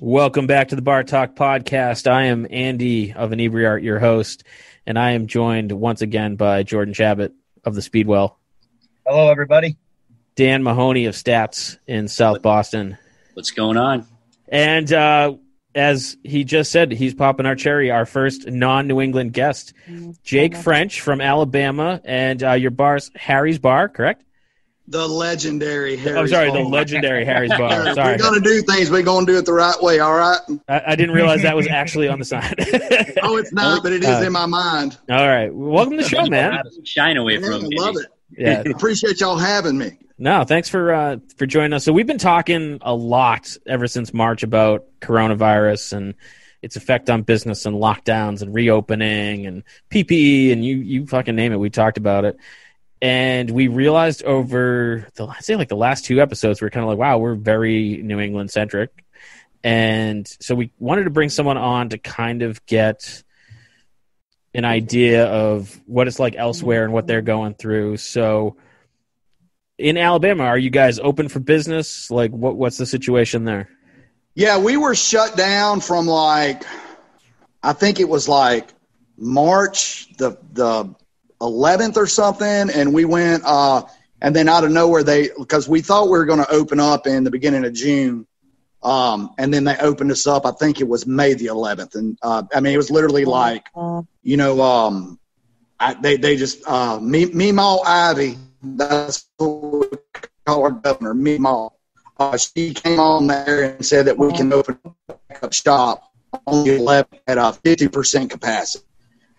Welcome back to the Bar Talk Podcast. I am Andy of Inebriart, your host, and I am joined once again by Jordan Chabot of the Speedwell. Hello, everybody. Dan Mahoney of Stats in South Boston. What's going on? And as he just said, he's popping our cherry, our first non-New England guest, Jake French from Alabama, and your bar's Harry's Bar, correct? The legendary Harry's I'm sorry, Bar. the legendary Harry's Bar. Sorry. We're going to do things. We're going to do it the right way, all right? I didn't realize that was actually on the sign. Oh, it's not, but it is in my mind. All right. Welcome to the show, man. Shine away from I me. love it. Yeah. Appreciate y'all having me. No, thanks for joining us. So we've been talking a lot ever since March about coronavirus and its effect on business and lockdowns and reopening and PPE and you fucking name it. We talked about it. And we realized over the last two episodes, we're kind of like, wow, we're very New England centric. And so we wanted to bring someone on to kind of get an idea of what it's like elsewhere and what they're going through. So in Alabama, are you guys open for business? Like what's the situation there? Yeah, we were shut down from I think it was March the 11th or something, and we went and then out of nowhere because we thought we were going to open up in the beginning of June, and then they opened us up. I think it was May the 11th, and it was literally they just Meemaw Ivy, that's what we call our governor, Meemaw. She came on there and said that we can open up shop on the 11th at 50% capacity.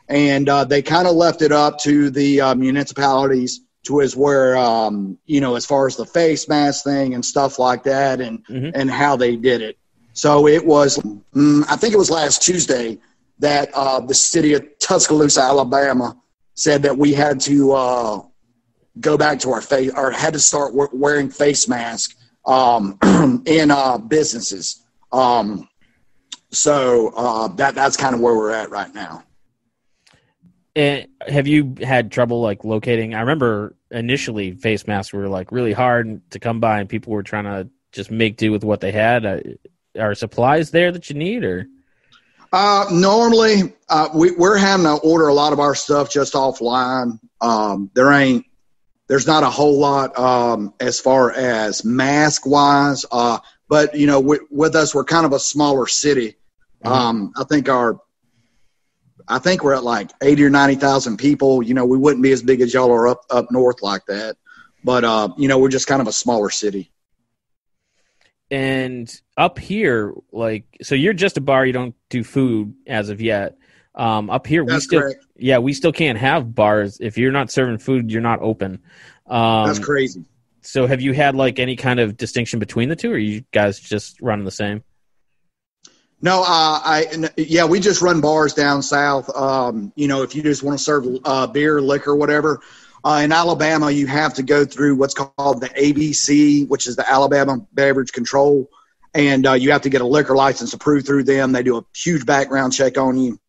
And they kind of left it up to the municipalities to as far as the face mask thing and stuff like that and how they did it. So it was, I think it was last Tuesday that the city of Tuscaloosa, Alabama, said that we had to go back to our face or had to start wearing face masks in businesses. So that's kind of where we're at right now. And have you had trouble locating? I remember initially face masks were really hard to come by, and people were trying to just make do with what they had. Are supplies there that you need, or? Normally, we're having to order a lot of our stuff just offline. There's not a whole lot as far as mask wise, but with us, we're kind of a smaller city. I think we're at 80 or 90,000 people. We wouldn't be as big as y'all are up north like that. But, we're just kind of a smaller city. And up here, so you're just a bar. You don't do food as of yet. Up here, correct. We still can't have bars. If you're not serving food, you're not open. That's crazy. So have you had any kind of distinction between the two, or are you guys just running the same? No, we just run bars down south. If you just want to serve beer, liquor, whatever. In Alabama, you have to go through what's called the ABC, which is the Alabama Beverage Control, and you have to get a liquor license approved through them. They do a huge background check on you.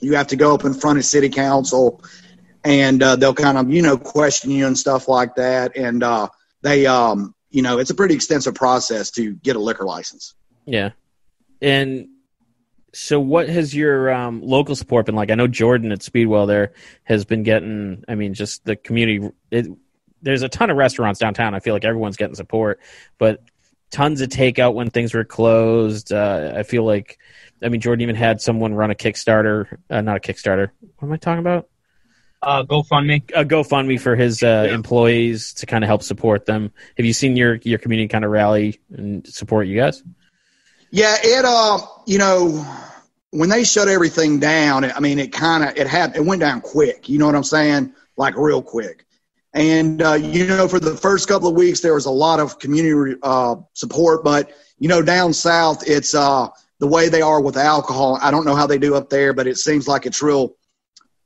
You have to go up in front of city council, and they'll kind of, question you and stuff like that. And it's a pretty extensive process to get a liquor license. Yeah. And so what has your local support been like? I know Jordan at Speedwell there has been getting, just the community. There's a ton of restaurants downtown. I feel like everyone's getting support, but tons of takeout when things were closed. I feel like, Jordan even had someone run a Kickstarter, not a Kickstarter. What am I talking about? GoFundMe. A GoFundMe for his employees to kind of help support them. Have you seen your community kind of rally and support you guys? Yeah, it when they shut everything down, it went down quick. You know what I'm saying? Real quick. And for the first couple of weeks there was a lot of community support, but down south it's the way they are with alcohol. I don't know how they do up there, but it seems like it's real.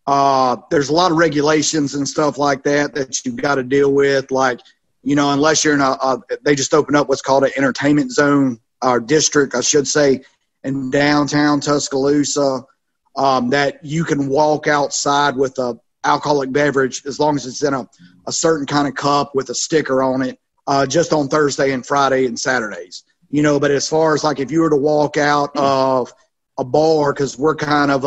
There's a lot of regulations and stuff like that you've got to deal with. Unless you're in they just opened up what's called an entertainment zone. Our district, I should say, in downtown Tuscaloosa, that you can walk outside with a alcoholic beverage as long as it's in a certain kind of cup with a sticker on it, just on Thursday and Friday and Saturdays. But as far as like if you were to walk out of a bar, because we're kind of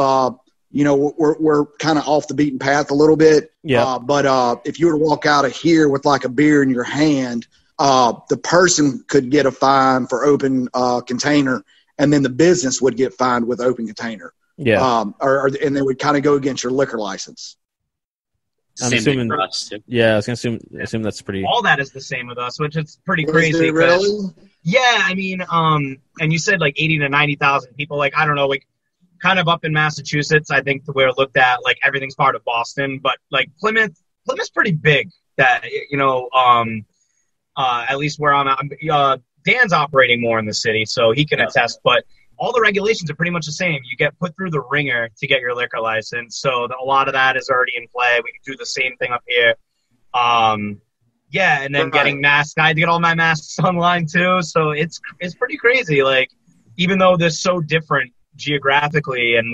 we're kind of off the beaten path a little bit. Yeah. But if you were to walk out of here with like a beer in your hand, the person could get a fine for open container, and then the business would get fined with open container. Yeah. And they would kind of go against your liquor license. I'm Same assuming. thing for us too. Yeah, I was gonna assume that's pretty. All that is the same with us, which is pretty Is crazy. it really? Yeah, I mean, and you said like 80 to 90,000 people. Like, I don't know, like kind of up in Massachusetts, I think we're looked at like everything's part of Boston, but like Plymouth's pretty big. That at least where I'm at. Dan's operating more in the city, so he can attest. But all the regulations are pretty much the same. You get put through the ringer to get your liquor license, so a lot of that is already in play. We can do the same thing up here. And then getting masks. I had to get all my masks online too, so it's pretty crazy. Like, even though they're so different geographically, and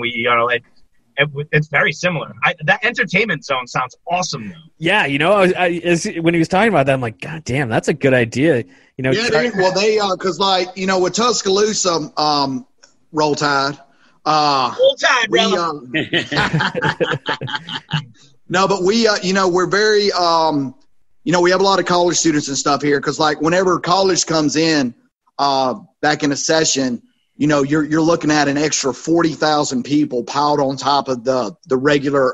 it's very similar. That entertainment zone sounds awesome though. Yeah, when he was talking about that, I'm like, God damn, that's a good idea. Yeah, because with Tuscaloosa, Roll Tide. Roll Tide, brother. No, but we're very, we have a lot of college students and stuff here because, like, whenever college comes in back in a session, you're looking at an extra 40,000 people piled on top of the regular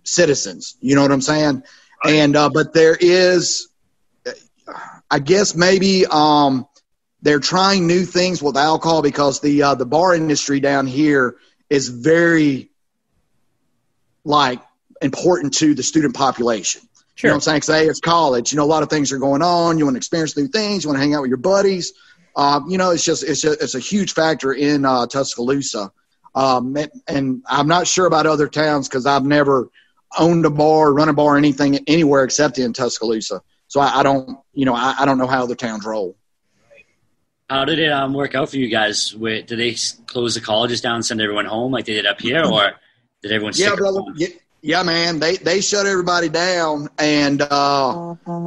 citizens. You know what I'm saying? And but there is, I guess maybe they're trying new things with alcohol because the bar industry down here is very important to the student population. Sure. You know what I'm saying? 'Cause, hey, it's college. A lot of things are going on. You want to experience new things. You want to hang out with your buddies. It's a huge factor in Tuscaloosa. And I'm not sure about other towns because I've never owned a bar, run a bar, anything anywhere except in Tuscaloosa. So I don't know how other towns roll. How did it work out for you guys? Did they close the colleges down and send everyone home like they did up here, or did everyone stick around? Yeah, man. They shut everybody down, and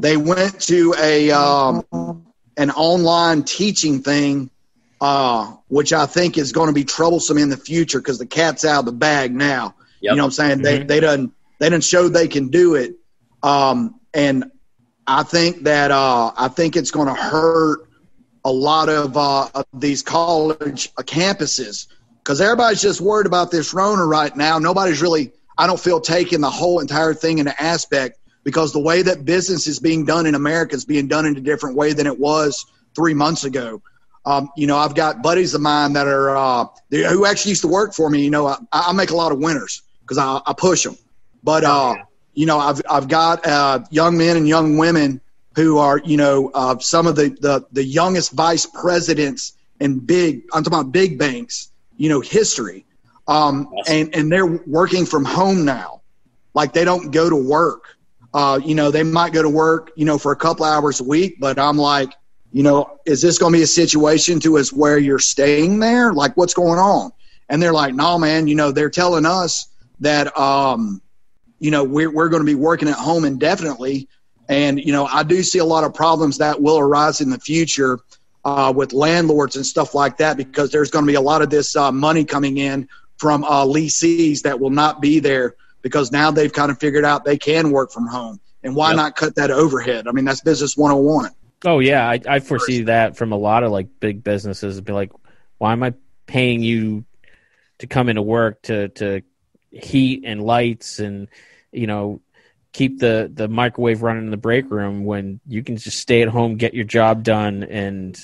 they went to an online teaching thing, which I think is going to be troublesome in the future because the cat's out of the bag now. Yep. You know what I'm saying? Mm-hmm. They done showed they can do it, and I think it's going to hurt a lot of these college campuses because everybody's just worried about this Rona right now. Nobody's really, I don't feel, taking the whole entire thing into aspect because the way that business is being done in America is being done in a different way than it was 3 months ago. I've got buddies of mine that are who actually used to work for me. I make a lot of winners because I push them. But, I've got young men and young women who are, some of the youngest vice presidents in I'm talking about big banks, history. And they're working from home now. Like they don't go to work. They might go to work, for a couple hours a week, but I'm like, is this going to be a situation to us where you're staying there? Like what's going on? And they're like, no, man, they're telling us that, we're going to be working at home indefinitely. And, I do see a lot of problems that will arise in the future with landlords and stuff like that, because there's going to be a lot of this money coming in from lessees that will not be there because now they've kind of figured out they can work from home. And why not cut that overhead? I mean, that's business 101. Oh, yeah. I foresee that from a lot of like big businesses. Be like, why am I paying you to come into work to heat and lights and, keep the microwave running in the break room when you can just stay at home, get your job done, and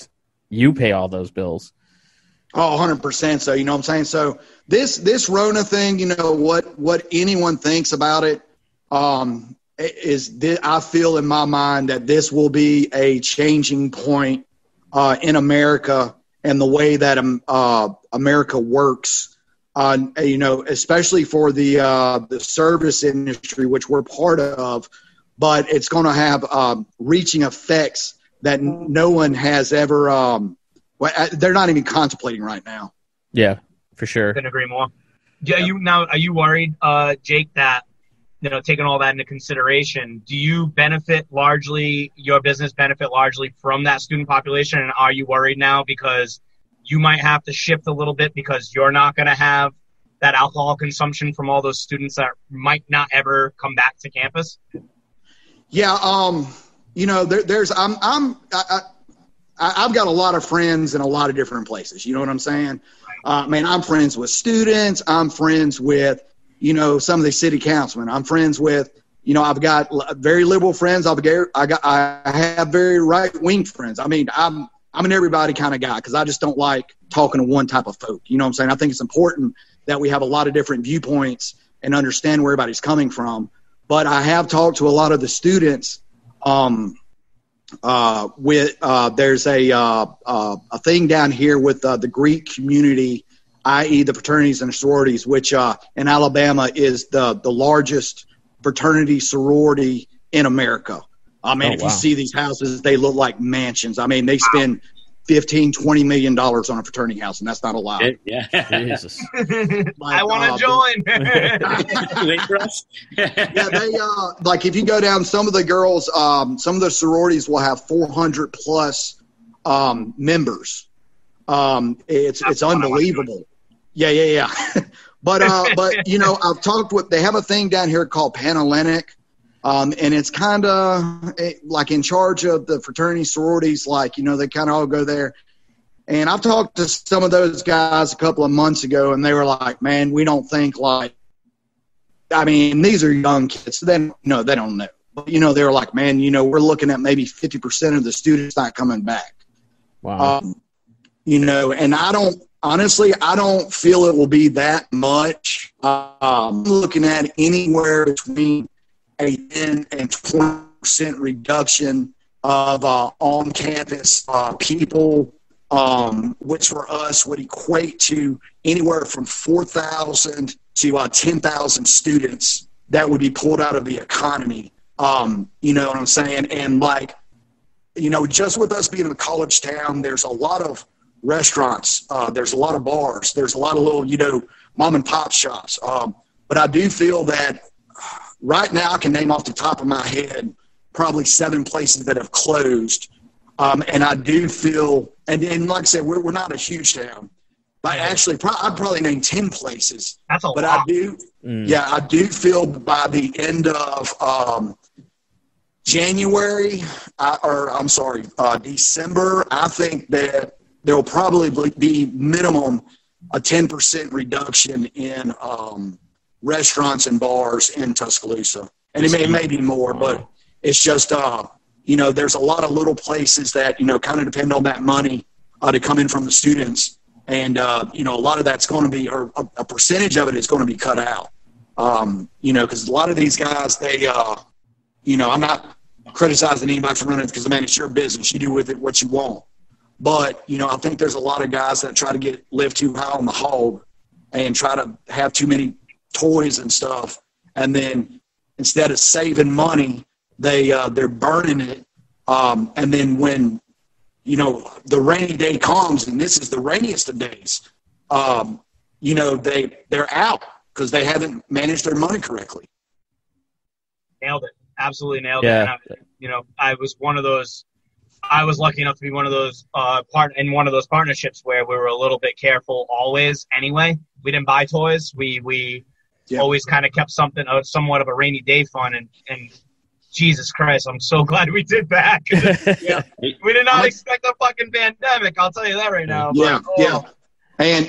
you pay all those bills? Oh, 100%. So, you know what I'm saying? So this Rona thing, what anyone thinks about it, I feel in my mind that this will be a changing point in America and the way that America works. Especially for the service industry, which we're part of, but it's going to have reaching effects that no one has ever. They're not even contemplating right now. Yeah, for sure. Couldn't agree more. Yeah, are you worried, Jake, that taking all that into consideration, do you benefit largely, your business benefit largely from that student population? And are you worried now because you might have to shift a little bit because you're not going to have that alcohol consumption from all those students that might not ever come back to campus? Yeah. I've got a lot of friends in a lot of different places. You know what I'm saying? I'm friends with students. I'm friends with, some of the city councilmen. I'm friends with, I've got very liberal friends. I have very right-wing friends. I'm an everybody kind of guy because I just don't like talking to one type of folk. You know what I'm saying? I think it's important that we have a lot of different viewpoints and understand where everybody's coming from. But I have talked to a lot of the students. There's a thing down here with the Greek community, i.e. the fraternities and sororities, which in Alabama is the largest fraternity sorority in America. If you see these houses, they look like mansions. They spend $15-20 million on a fraternity house, and that's not a lie. Yeah. Jesus. I want to join. Wait for us. Yeah, they if you go down, some of the girls, some of the sororities will have 400 plus members. It's unbelievable. Yeah. But I've talked with. They have a thing down here called Panhellenic. And it's kind of like in charge of the fraternity sororities, they kind of all go there. And I've talked to some of those guys a couple of months ago, and they were like, man, we don't think these are young kids. So they don't know. But, they were like, man, we're looking at maybe 50% of the students not coming back. Wow. And I don't feel it will be that much. I'm looking at anywhere between a 10 and 20% reduction of on-campus people, which for us would equate to anywhere from 4,000 to 10,000 students that would be pulled out of the economy. You know what I'm saying? And just with us being a college town, there's a lot of restaurants, there's a lot of bars, there's a lot of little, mom and pop shops. But I do feel that right now, I can name off the top of my head probably 7 places that have closed. And I do feel, and like I said, we're not a huge town. But actually, I'd probably name 10 places. That's a lot. I do feel by the end of December, I think that there will probably be minimum a 10% reduction in restaurants and bars in Tuscaloosa. And it may be more, but it's just, there's a lot of little places that, kind of depend on that money to come in from the students. And, a lot of that's going to be, or a percentage of it is going to be cut out. Because a lot of these guys, they, I'm not criticizing anybody for running it because, it's your business. You do with it what you want. But, I think there's a lot of guys that try to live too high on the hog and try to have too many toys and stuff, and then instead of saving money, they're burning it. And then when the rainy day comes, and this is the rainiest of days, they're out because they haven't managed their money correctly. Nailed it. Absolutely nailed it. And I was one of those. I was lucky enough to be one of those in one of those partnerships where we were a little bit careful always. Anyway, we didn't buy toys. We always kind of kept somewhat of a rainy day fund. And Jesus Christ, I'm so glad we did that. We did not expect a fucking pandemic. I'll tell you that right now. Yeah. And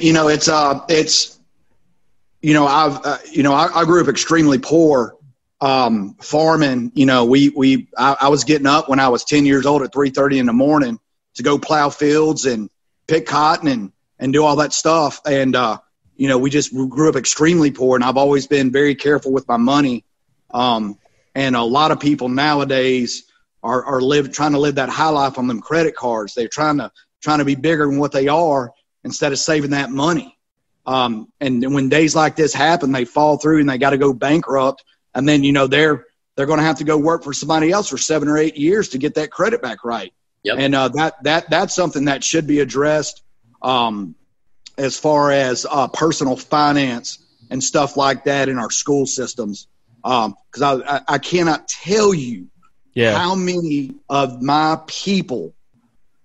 I grew up extremely poor. Farming, I was getting up when I was 10 years old at 3:30 in the morning to go plow fields and pick cotton and do all that stuff. And, we grew up extremely poor, and I've always been very careful with my money. And a lot of people nowadays are trying to live that high life on them credit cards. They're trying to be bigger than what they are instead of saving that money. And when days like this happen, they fall through and they got to go bankrupt. And then, they're going to have to go work for somebody else for 7 or 8 years to get that credit back right. Yep. And that's something that should be addressed as far as personal finance and stuff like that in our school systems. because I cannot tell you how many of my people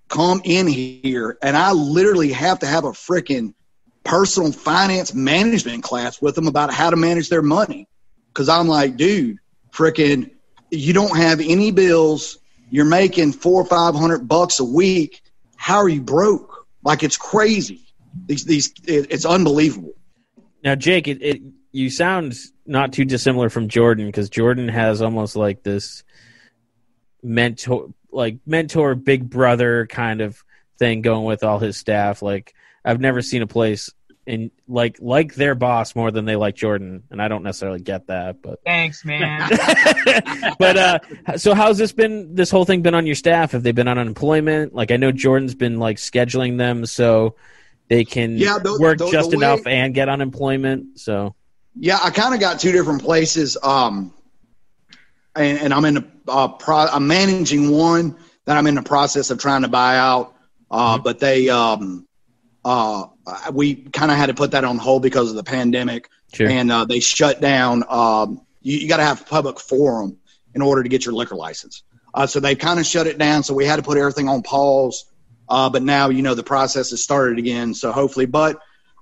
come in here, and I literally have to have a freaking personal finance management class with them about how to manage their money. Because I'm like, dude, freaking, you don't have any bills. You're making $400 or $500 a week. How are you broke? Like, it's crazy. It's unbelievable. Now, Jake, you sound not too dissimilar from Jordan, because Jordan has almost like this mentor, big brother kind of thing going with all his staff. Like, I've never seen a place in like their boss more than they like Jordan, and I don't necessarily get that. But thanks, man. But so how's this whole thing been on your staff? Have they been on unemployment? Like, I know Jordan's been like scheduling them so they can work just enough and get unemployment. So yeah, I kind of got two different places. And I'm in I'm managing one that I'm in the process of trying to buy out. But they we kind of had to put that on hold because of the pandemic. Sure. And they shut down. You got to have a public forum in order to get your liquor license. So they kind of shut it down. So we had to put everything on pause. But now, the process has started again. So hopefully, but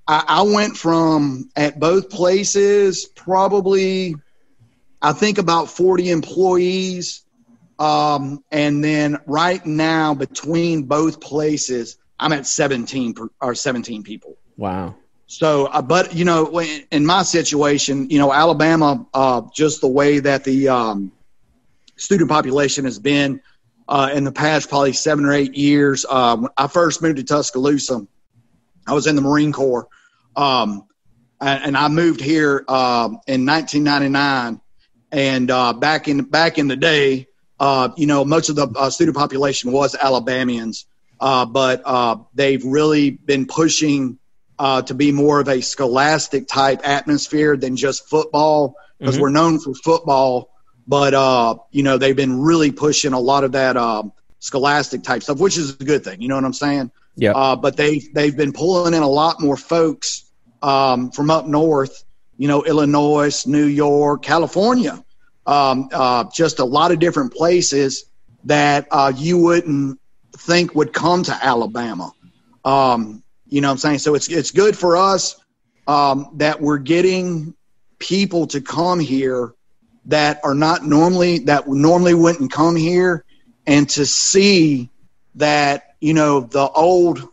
I went from at both places, probably, I think about 40 employees. And then right now between both places, I'm at 17 people. Wow. So, but, in my situation, Alabama, just the way that the student population has been in the past probably 7 or 8 years. When I first moved to Tuscaloosa, I was in the Marine Corps, and I moved here in 1999. And back in the day, most of the student population was Alabamians. But they've really been pushing to be more of a scholastic type atmosphere than just football, because we're known for football. But, they've been really pushing a lot of that scholastic type stuff, which is a good thing. You know what I'm saying? Yeah. But they've been pulling in a lot more folks from up north, Illinois, New York, California, just a lot of different places that you wouldn't think would come to Alabama. You know what I'm saying? So it's good for us that we're getting people to come here that normally wouldn't come here, and to see that, the old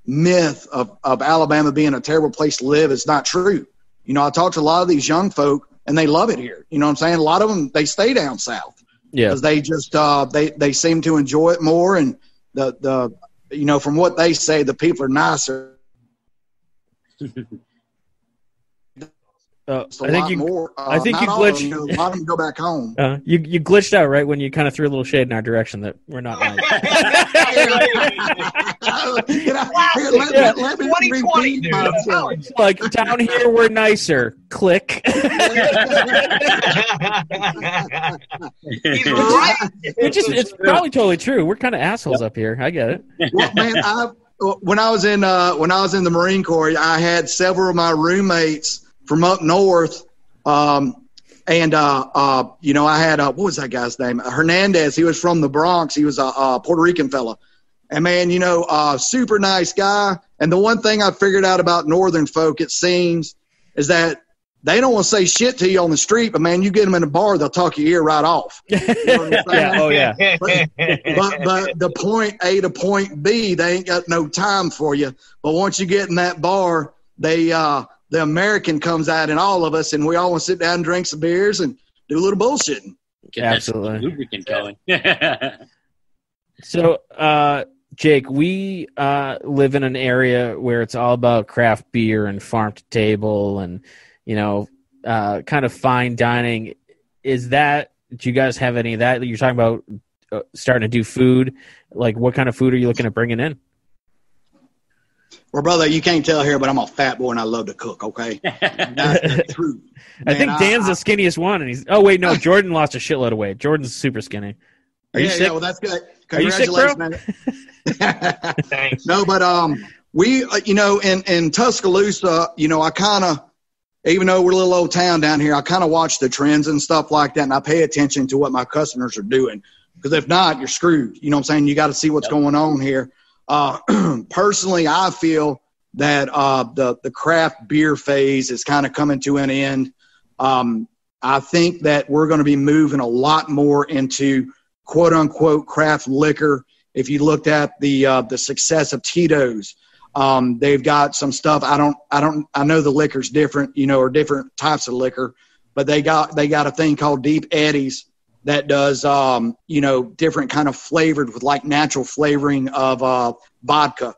myth of Alabama being a terrible place to live is not true. I talk to a lot of these young folk and they love it here. You know what I'm saying? A lot of them, they stay down south. Yeah. Because they just they seem to enjoy it more, and the from what they say, the people are nicer. I think you glitched. A lot of them go back home. You glitched out right when you kind of threw a little shade in our direction that we're not nice. Let me 2020, dude. Like, down here we're nicer. Click. He's right. It's probably totally true. We're kind of assholes up here. I get it. Well, man, when I was in the Marine Corps, I had several of my roommates from up north, and I had what was that guy's name? Hernandez. He was from the Bronx. He was a Puerto Rican fella, and man, super nice guy. And the one thing I figured out about northern folk, it seems, is that they don't want to say shit to you on the street, but man, you get them in a bar, they'll talk your ear right off. You know what I'm saying? Yeah, oh yeah. But the point A to point B, they ain't got no time for you. But once you get in that bar, the American comes out in all of us, and we all want to sit down and drink some beers and do a little bullshitting. Get Absolutely. that lubricant going. So, Jake, we live in an area where it's all about craft beer and farm to table and, kind of fine dining. Do you guys have any of that? You're talking about starting to do food. Like, what kind of food are you looking at bringing in? Well, brother, you can't tell here, but I'm a fat boy and I love to cook, okay? That's the truth. I think Dan's the skinniest one. And no, Jordan lost a shitload of weight. Jordan's super skinny. Are you sick? Yeah, well, that's good. Are you sick, bro? Thanks. No, but we, in Tuscaloosa, I kind of even though we're a little old town down here, I kind of watch the trends and stuff like that, and I pay attention to what my customers are doing. Because if not, you're screwed. You know what I'm saying? You got to see what's going on here. Personally, I feel that the craft beer phase is kind of coming to an end. I think that we're going to be moving a lot more into quote unquote craft liquor. If you looked at the success of Tito's, they've got some stuff. I know the liquor's different, or different types of liquor, but they got a thing called Deep Eddies that does, different kind of flavored with like natural flavoring of vodka.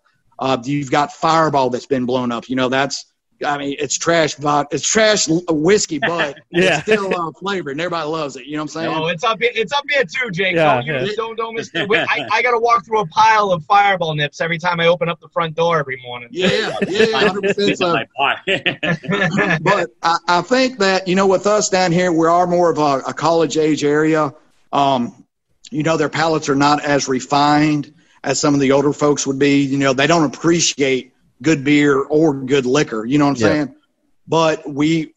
You've got Fireball that's been blown up. It's trash vodka. It's trash whiskey, but it's still flavored, and everybody loves it. You know what I'm saying? Oh, it's up here too, Jake. Yeah, don't miss it. I got to walk through a pile of Fireball nips every time I open up the front door every morning. Yeah, 100% so. But I think that, with us down here, we are more of a college-age area. Their palates are not as refined as some of the older folks would be. They don't appreciate good beer or good liquor, you know what I'm saying? But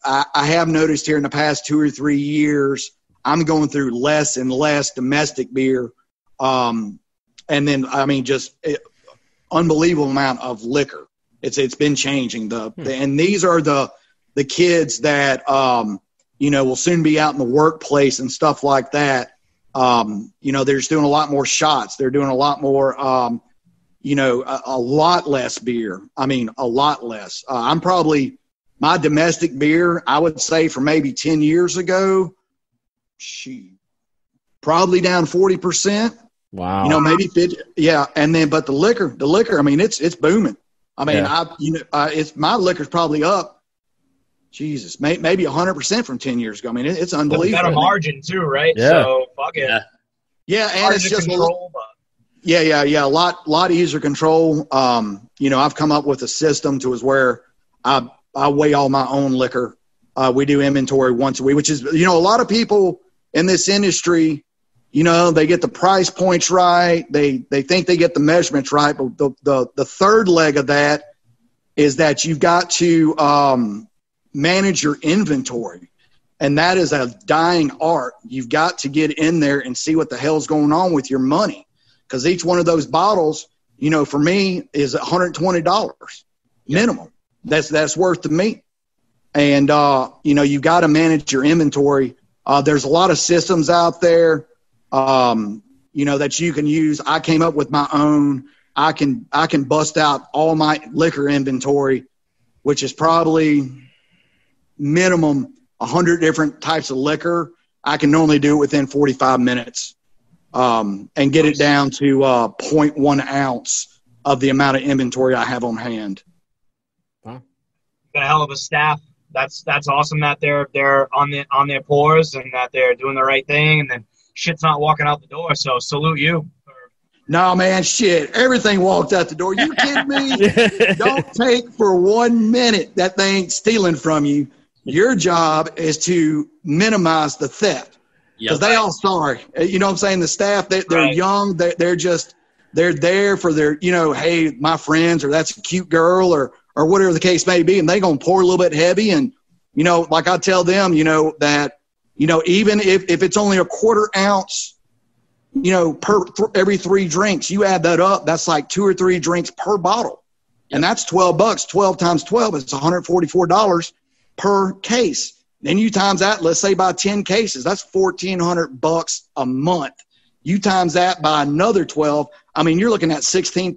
I have noticed here in the past 2 or 3 years, I'm going through less and less domestic beer. And then, unbelievable amount of liquor. It's been changing and these are the kids that, will soon be out in the workplace and stuff like that. They're just doing a lot more shots. They're doing a lot more, a lot less beer. A lot less. I'm probably my domestic beer, I would say for maybe 10 years ago, probably down 40%. Wow. Maybe 50. Yeah. And then, but the liquor, it's booming. It's my liquor's probably up. Jesus, maybe 100% from 10 years ago. It's unbelievable. Got a margin too, right? Yeah. So fuck it. Yeah. And it's just control, Yeah. A lot easier control. I've come up with a system to where I weigh all my own liquor. We do inventory once a week, which is, a lot of people in this industry, they get the price points right. They think they get the measurements right. But the third leg of that is that you've got to manage your inventory. And that is a dying art. You've got to get in there and see what the hell's going on with your money. Because each one of those bottles, for me is $120 minimum. That's worth to me. And, you've got to manage your inventory. There's a lot of systems out there, that you can use. I came up with my own. I can bust out all my liquor inventory, which is probably minimum 100 different types of liquor. I can normally do it within 45 minutes. And get it down to 0.1 ounce of the amount of inventory I have on hand. Wow. Got a hell of a staff. That's awesome that they're on their pours and that they're doing the right thing and then shit's not walking out the door. So salute you. No, man, shit. Everything walked out the door. You kidding me? Don't take for 1 minute that thing stealing from you. Your job is to minimize the theft. Because they all sorry. You know what I'm saying? The staff, they're young. They're there for their, hey, my friends, or that's a cute girl or whatever the case may be. And they're going to pour a little bit heavy. And, like I tell them, that, even if it's only a 1/4 ounce, every 3 drinks, you add that up, that's like 2 or 3 drinks per bottle. And that's $12. 12 times 12 is $144 per case. Then you times that, let's say by 10 cases, that's $1,400 a month. You times that by another 12. You're looking at $16,800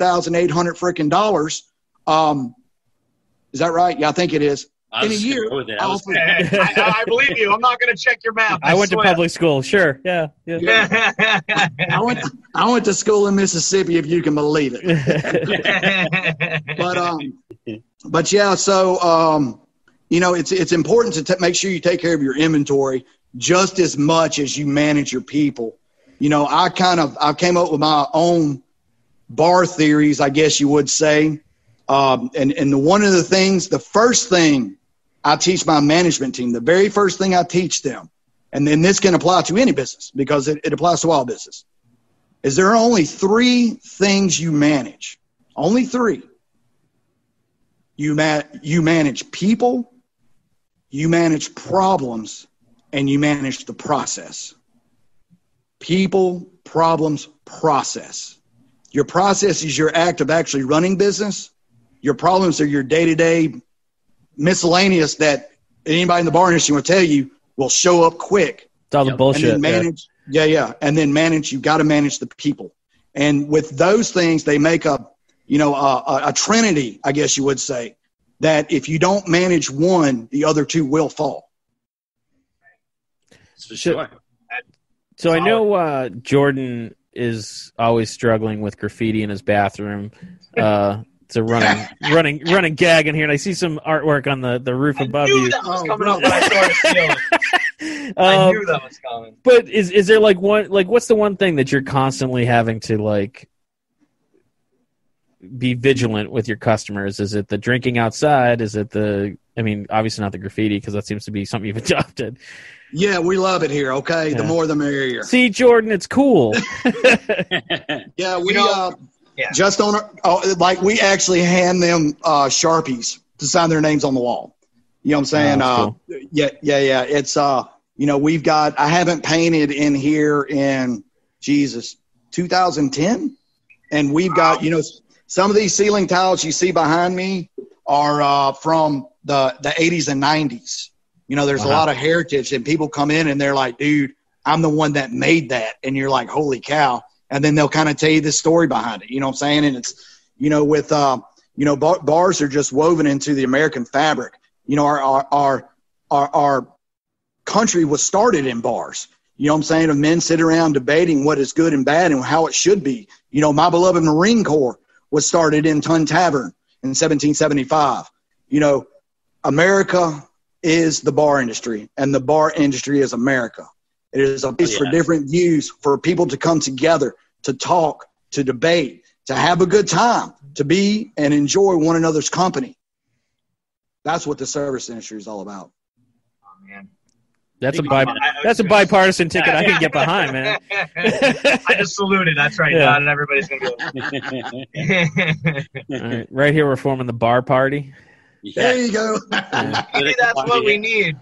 freaking dollars. Is that right? Yeah, I think it is. In a year. I believe you. I'm not going to check your math. I went to public school. Sure. Yeah. I went to school in Mississippi, if you can believe it. But yeah, so, it's important to make sure you take care of your inventory just as much as you manage your people. I came up with my own bar theories, I guess you would say. And one of the things, the first thing I teach my management team, the very first thing I teach them, and then this can apply to any business because it applies to all business, is there are only 3 things you manage. Only 3. You manage people, you manage problems, and you manage the process. People, problems, process. Your process is your act of actually running business. Your problems are your day-to-day miscellaneous that anybody in the bar industry will tell you will show up quick. It's all the bullshit. And then manage, and then manage. You got to manage the people. And with those things, they make a trinity, I guess you would say, that if you don't manage one, the other two will fall. For sure. So I know Jordan is always struggling with graffiti in his bathroom. It's a running gag in here, and I see some artwork on the roof above you. I knew that was coming up when I started stealing. I knew that was coming. But is there what's the one thing that you're constantly having to be vigilant with your customers? Is it the drinking outside? Is it obviously not the graffiti, because that seems to be something you've adopted. Yeah, we love it here. Okay, the more the merrier. See, Jordan, it's cool. Yeah, we just on we actually hand them Sharpies to sign their names on the wall. You know what I'm saying? Cool. Yeah. It's we've got. I haven't painted in here in 2010, and we've got some of these ceiling tiles you see behind me are from the 80s and 90s. There's a lot of heritage, and people come in and they're like, dude, I'm the one that made that. And you're like, holy cow. And then they'll kind of tell you the story behind it. You know what I'm saying? And it's, with, bars are just woven into the American fabric. Our country was started in bars. You know what I'm saying? Of men sit around debating what is good and bad and how it should be. My beloved Marine Corps was started in Tun Tavern in 1775. America is the bar industry, and the bar industry is America. It is a place for different views, for people to come together, to talk, to debate, to have a good time, to be and enjoy one another's company. That's what the service industry is all about. Oh, man. That's a bipartisan ticket I can get behind, man. I just saluted. That's right. Yeah. Not everybody's going to go. All right, here we're forming the bar party. Yeah. There you go. Maybe that's what we need.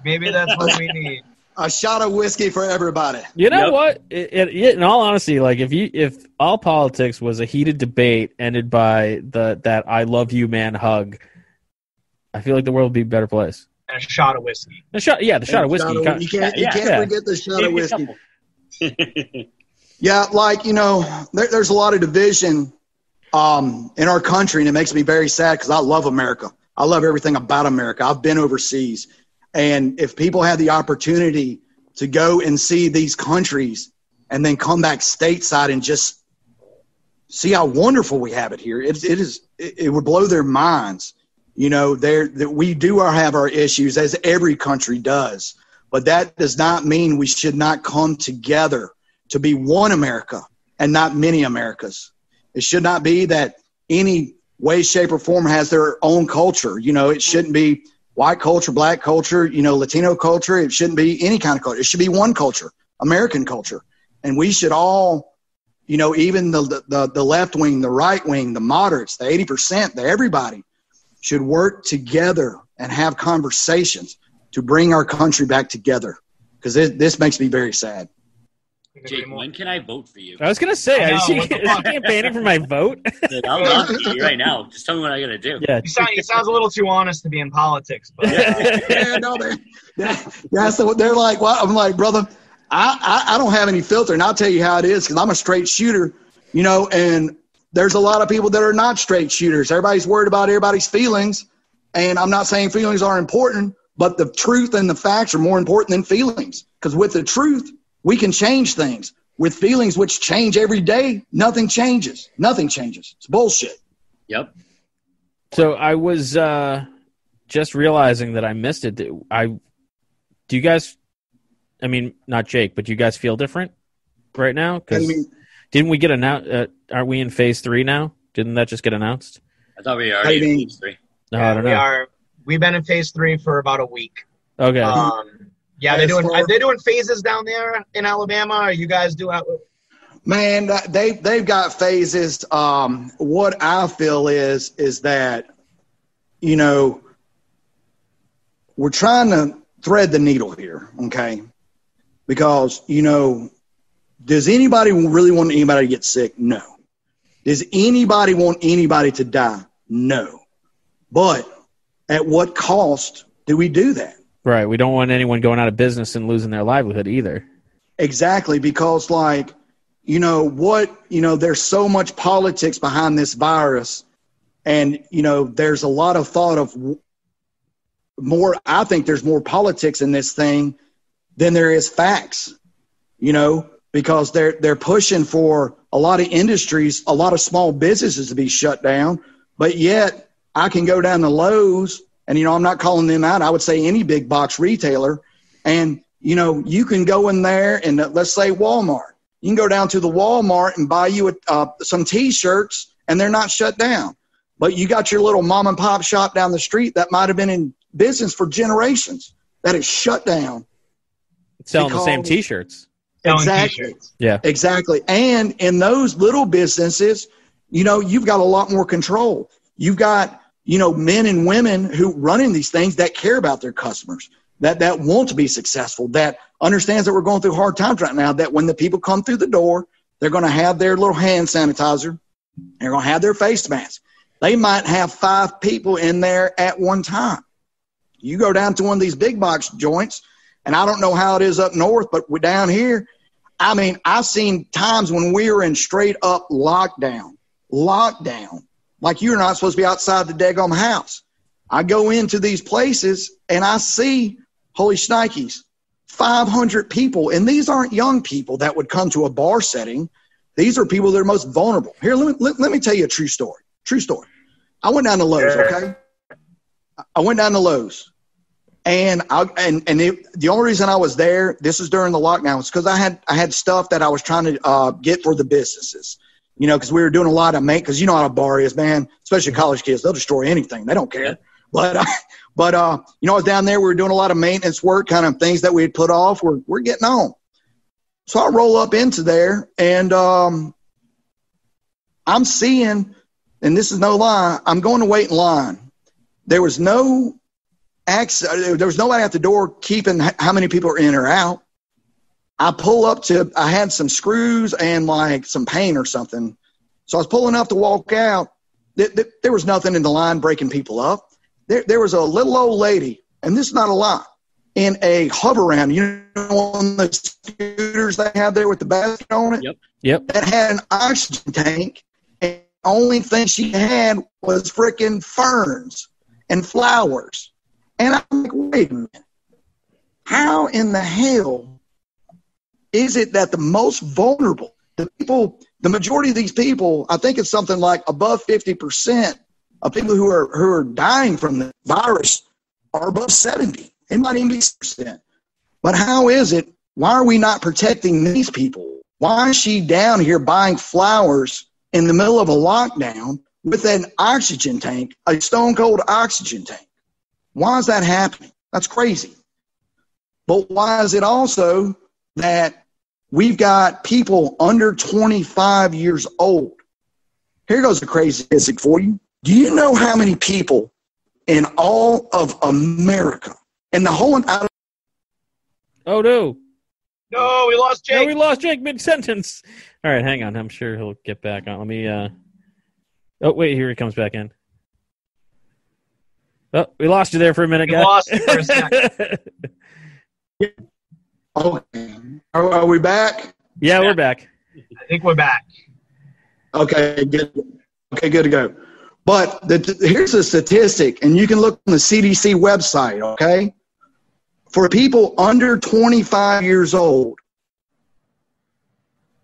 A shot of whiskey for everybody. You know what? In all honesty, if all politics was a heated debate ended by that "I love you, man" hug, I feel like the world would be a better place. And a shot of whiskey. The shot of whiskey. You can't forget the shot of whiskey. Yeah, there's a lot of division in our country, and it makes me very sad because I love America. I love everything about America. I've been overseas. And if people have the opportunity to go and see these countries and then come back stateside and just see how wonderful we have it here, it would blow their minds. That we do have our issues, as every country does. But that does not mean we should not come together to be one America and not many Americas. It should not be that any way, shape, or form has their own culture. It shouldn't be white culture, black culture, Latino culture. It shouldn't be any kind of culture. It should be one culture, American culture. And we should all, even the left wing, the right wing, the moderates, the 80%, everybody should work together and have conversations to bring our country back together. Because this makes me very sad. Jake, when can I vote for you? I was going to say, is he campaigning for my vote? I'll talk to you right now. Just tell me what I got to do. Yeah. He sounds a little too honest to be in politics. But so they're like, well, I'm like, brother, I don't have any filter, and I'll tell you how it is, because I'm a straight shooter, and there's a lot of people that are not straight shooters. Everybody's worried about everybody's feelings, and I'm not saying feelings are important, but the truth and the facts are more important than feelings, because with the truth, we can change things. With feelings, which change every day, nothing changes. Nothing changes. It's bullshit. Yep. So I was just realizing that I missed it. Do you guys, not Jake, but do you guys feel different right now? Because didn't we get announced? Aren't we in phase 3 now? Didn't that just get announced? I thought we were already in phase 3. No, I don't know. We've been in phase 3 for about a week. Okay. Yeah, are they doing phases down there in Alabama? Are you guys doing? Man, they've got phases. What I feel is that, we're trying to thread the needle here, okay? Because, does anybody really want anybody to get sick? No. Does anybody want anybody to die? No. But at what cost do we do that? Right. We don't want anyone going out of business and losing their livelihood either. Exactly, because there's so much politics behind this virus, and there's a lot of thought of more. I think there's more politics in this thing than there is facts, because they're pushing for a lot of industries, a lot of small businesses to be shut down, but yet I can go down to Lowe's, and I'm not calling them out. I would say any big box retailer, and you can go in there and let's say Walmart. You can go down to the Walmart and buy you some T-shirts, and they're not shut down. But you got your little mom and pop shop down the street that might have been in business for generations that is shut down. Selling the same T-shirts. Exactly. T-shirts. Yeah. Exactly. And in those little businesses, you've got a lot more control. You've got, men and women who running these things that care about their customers, that want to be successful, that understands that we're going through hard times right now, that when the people come through the door, they're going to have their little hand sanitizer. They're going to have their face mask. They might have 5 people in there at one time. You go down to one of these big box joints, and I don't know how it is up north, but we're down here. I mean, I've seen times when we were in straight up lockdown, like you're not supposed to be outside the daggone house. I go into these places and I see, holy shnikes, 500 people. And these aren't young people that would come to a bar setting. These are people that are most vulnerable. Here, let me tell you a true story. True story. I went down to Lowe's, okay? I went down to Lowe's. And the only reason I was there, this is during the lockdown, was because I had stuff that I was trying to get for the businesses. Because we were doing a lot of because you know how a bar is, man, especially college kids. They'll destroy anything. They don't care. But I was down there. We were doing a lot of maintenance work, kind of things that we had put off. We're getting on. So I roll up into there, and I'm seeing, and this is no lie, I'm going to wait in line. There was no there was nobody at the door keeping how many people are in or out. I pull up I had some screws and like some paint or something. So I was pulling up to walk out. There was nothing in the line breaking people up. There was a little old lady, and this is not a lie, in a hover round, on the scooters they have there with the basket on it. Yep. That had an oxygen tank, and the only thing she had was freaking ferns and flowers. And I'm like, wait a minute. How in the hell is it that the most vulnerable, the majority of these people, I think it's something like above 50% of people who are dying from the virus are above 70. It might even be 6%. But how is it? Why are we not protecting these people? Why is she down here buying flowers in the middle of a lockdown with an oxygen tank, a stone cold oxygen tank? Why is that happening? That's crazy. But why is it also that we've got people under 25 years old? Here goes the crazy statistic for you. Do you know how many people in all of America and the whole Oh, no. No, we lost Jake. No, we lost Jake mid-sentence. All right, hang on. I'm sure he'll get back on. Let me Oh, wait, here he comes back in. Oh, we lost you there for a minute, guys. We lost you for a second. Okay. Are we back? Yeah, we're back. I think we're back. Okay, good. Okay, good to go. But here's a statistic, and you can look on the CDC website, okay? For people under 25 years old,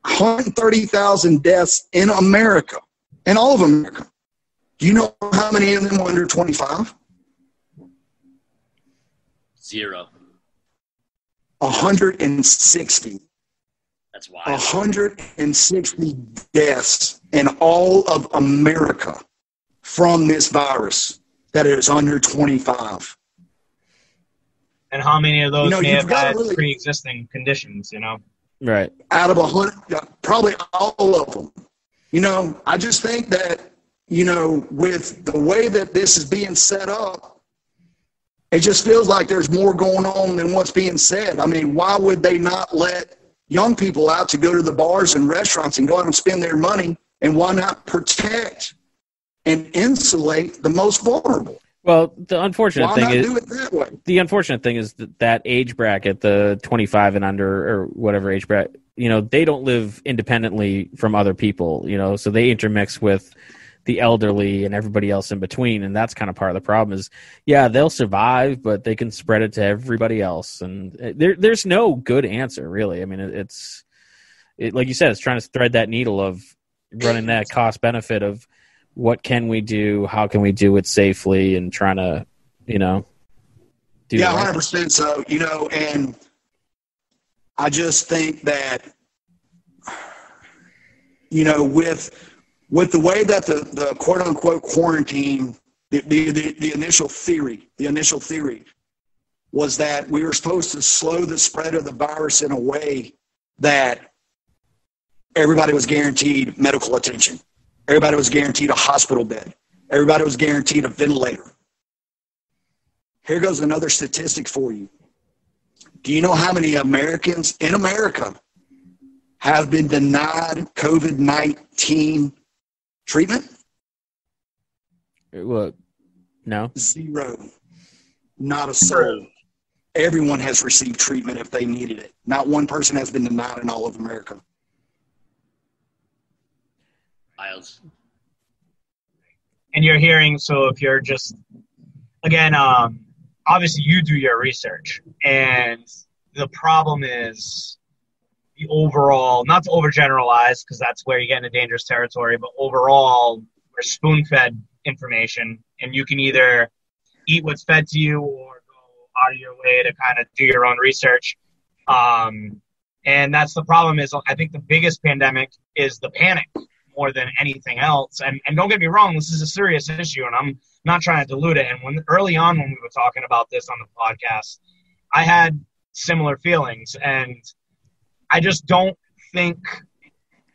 130,000 deaths in America, in all of America. Do you know how many of them are under 25? 0. 160. That's wild. 160 deaths in all of America from this virus that is under 25. And how many of those may have had really, pre-existing conditions, Right. Out of 100, probably all of them. I just think that, with the way that this is being set up, It just feels like there's more going on than what's being said. I mean, why would they not let young people out to go to the bars and restaurants and go out and spend their money? And why not protect and insulate the most vulnerable? Well, the unfortunate thing is do it that way? The unfortunate thing is that age bracket, the 25 and under or whatever age bracket, they don't live independently from other people, so they intermix with the elderly and everybody else in between, and that's kind of part of the problem is, yeah, they'll survive, but they can spread it to everybody else, and there's no good answer, really. I mean, it's like you said, it's trying to thread that needle of running that cost benefit of what can we do, how can we do it safely, and trying to, do 100%. So, and I just think that, with the way that the quote unquote quarantine, the initial theory was that we were supposed to slow the spread of the virus in a way that everybody was guaranteed medical attention. Everybody was guaranteed a hospital bed. Everybody was guaranteed a ventilator. Here goes another statistic for you. Do you know how many Americans in America have been denied COVID-19 treatment? What? No. 0. Not a soul. Everyone has received treatment if they needed it. Not one person has been denied in all of America. Miles. And you're hearing, so if you're just, again, obviously you do your research, and the problem is the overall, not to overgeneralize because that's where you get into dangerous territory, but overall we're spoon-fed information, and you can either eat what's fed to you or go out of your way to kind of do your own research. And that's the problem is, I think the biggest pandemic is the panic more than anything else. And don't get me wrong, this is a serious issue, and I'm not trying to dilute it. And early on when we were talking about this on the podcast, I had similar feelings, and I just don't think,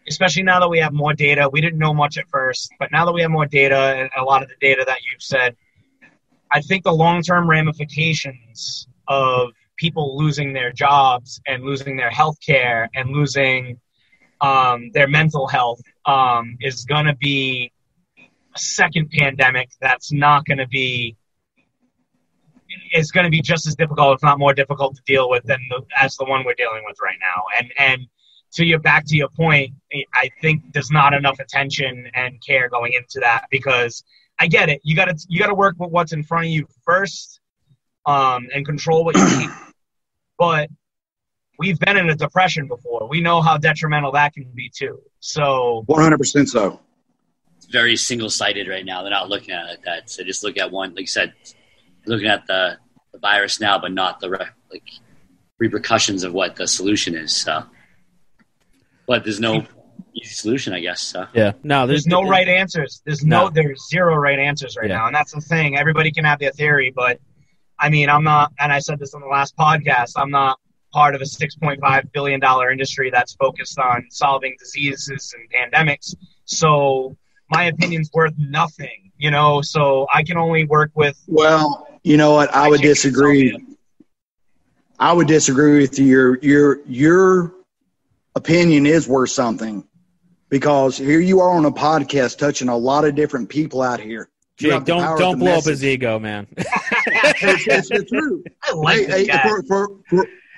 especially now that we have more data, we didn't know much at first, but now that we have more data, and a lot of the data that you've said, I think the long-term ramifications of people losing their jobs and losing their health care and losing their mental health is going to be a second pandemic that's not going to be, it's going to be just as difficult, if not more difficult to deal with as the one we're dealing with right now. And back to your point, I think there's not enough attention and care going into that, because I get it. You got to work with what's in front of you first, and control what you need. But we've been in a depression before. We know how detrimental that can be too. So 100% so. It's very single-sided right now. They're not looking at it like that. So just look at one, like you said, looking at the virus now, but not the repercussions of what the solution is. So, but there's no easy solution, I guess. So. Yeah, no, there's no right answers. There's zero right answers right now, and that's the thing. Everybody can have their theory, but I mean, I'm not. And I said this on the last podcast. I'm not part of a $6.5 billion industry that's focused on solving diseases and pandemics. So my opinion's worth nothing, so I can only work with. Well, you know what? I would disagree. I would disagree with you. Your opinion is worth something, because here you are on a podcast touching a lot of different people out here. Jake, don't blow up his ego, man. It's true. I like this guy.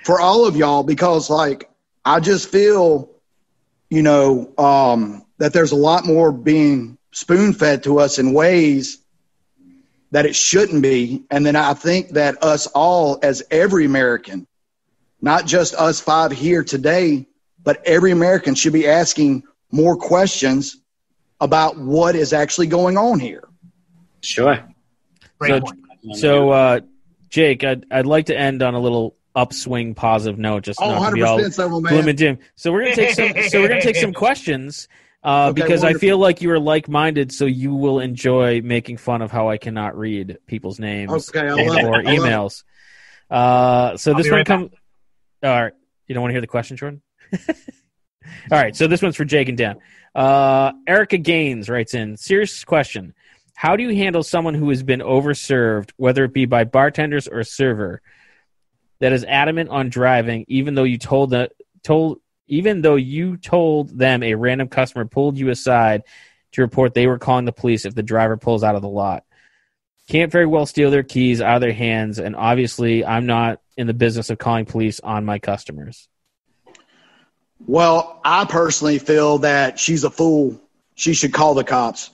For all of y'all, because I just feel, that there's a lot more being spoon-fed to us in ways that it shouldn't be. And then I think that us all, as every American, not just us 5 here today, but every American should be asking more questions about what is actually going on here. Sure. So Jake, I'd like to end on a little upswing positive note, just not to be all gloom and doom. So we're gonna take some questions because wonderful. I feel like you are like-minded, so you will enjoy making fun of how I cannot read people's names or emails. So this one comes. All right, you don't want to hear the question, Jordan? All right, so this one's for Jake and Dan. Erica Gaines writes in, serious question. How do you handle someone who has been overserved, whether it be by bartenders or server, that is adamant on driving, even though you told them a random customer pulled you aside to report they were calling the police if the driver pulls out of the lot? Can't very well steal their keys out of their hands, and obviously I'm not in the business of calling police on my customers. Well, I personally feel that she's a fool. She should call the cops